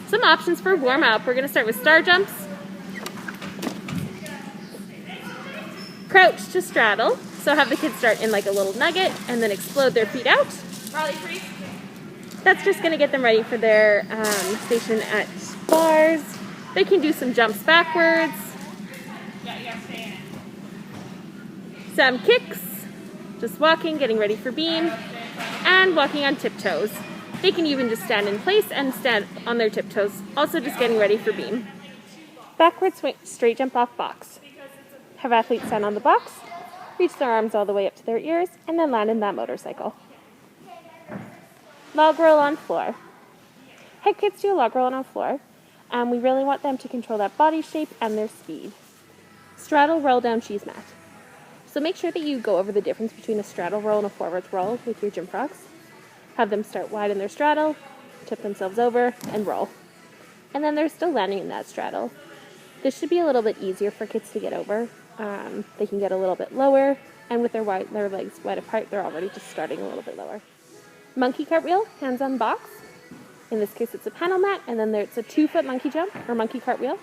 Some options for warm up. We're going to start with star jumps, crouch to straddle. So have the kids start in like a little nugget and then explode their feet out. That's just going to get them ready for their station at bars. They can do some jumps backwards, some kicks, just walking, getting ready for beam, and walking on tiptoes. They can even just stand in place and stand on their tiptoes, also just getting ready for beam. Backward swing, straight jump off box. Have athletes stand on the box, reach their arms all the way up to their ears, and then land in that motorcycle. Log roll on floor. Head kids do a log roll on floor. We really want them to control that body shape and their speed. Straddle roll down cheese mat. So make sure that you go over the difference between a straddle roll and a forwards roll with your gym frogs. Have them start wide in their straddle, tip themselves over, and roll. And then they're still landing in that straddle. This should be a little bit easier for kids to get over. They can get a little bit lower, and with their legs wide apart, they're already just starting a little bit lower. Monkey cartwheel, hands on box. In this case, it's a panel mat, and then it's a 2-foot monkey jump, or monkey cartwheel.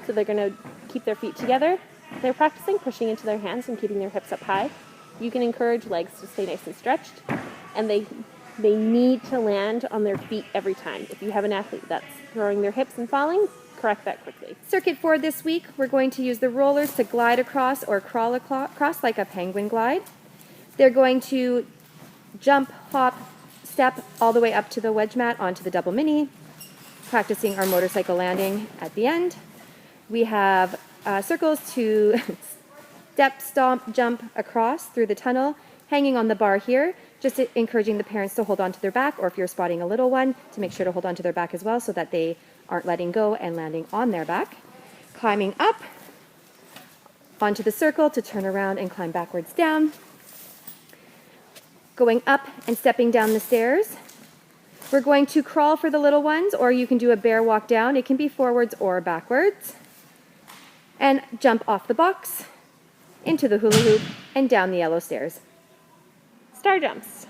So they're going to keep their feet together. They're practicing pushing into their hands and keeping their hips up high. You can encourage legs to stay nice and stretched, and they need to land on their feet every time. If you have an athlete that's throwing their hips and falling, correct that quickly. Circuit 4 this week, we're going to use the rollers to glide across or crawl across like a penguin glide. They're going to jump, hop, step all the way up to the wedge mat onto the double mini, practicing our motorcycle landing at the end. We have circles to step, stomp, jump across through the tunnel, hanging on the bar here, just encouraging the parents to hold on to their back, or if you're spotting a little one, to make sure to hold on to their back as well so that they aren't letting go and landing on their back. Climbing up onto the circle to turn around and climb backwards down. Going up and stepping down the stairs. We're going to crawl for the little ones, or you can do a bear walk down. It can be forwards or backwards. And jump off the box, into the hula hoop, and down the yellow stairs. Star jumps.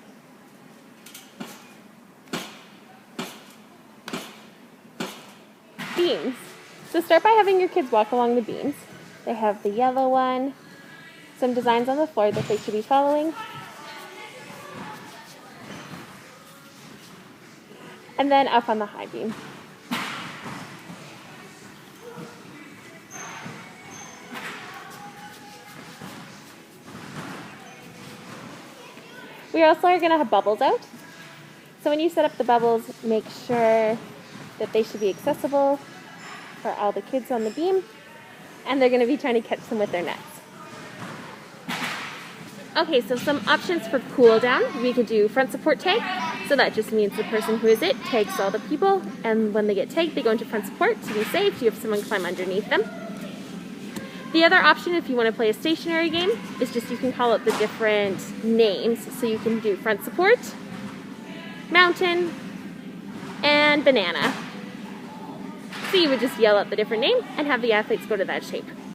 Beams. So start by having your kids walk along the beams. They have the yellow one, some designs on the floor that they should be following, and then up on the high beam. We also are going to have bubbles out. So when you set up the bubbles, make sure that they should be accessible for all the kids on the beam, and they're going to be trying to catch them with their nets. Okay, so some options for cool down. We could do front support tag. So that just means the person who is it tags all the people, and when they get tagged, they go into front support to be safe. You have someone climb underneath them. The other option, if you want to play a stationary game, is just you can call out the different names. So you can do front support, mountain, and banana. So you would just yell out the different name and have the athletes go to that shape.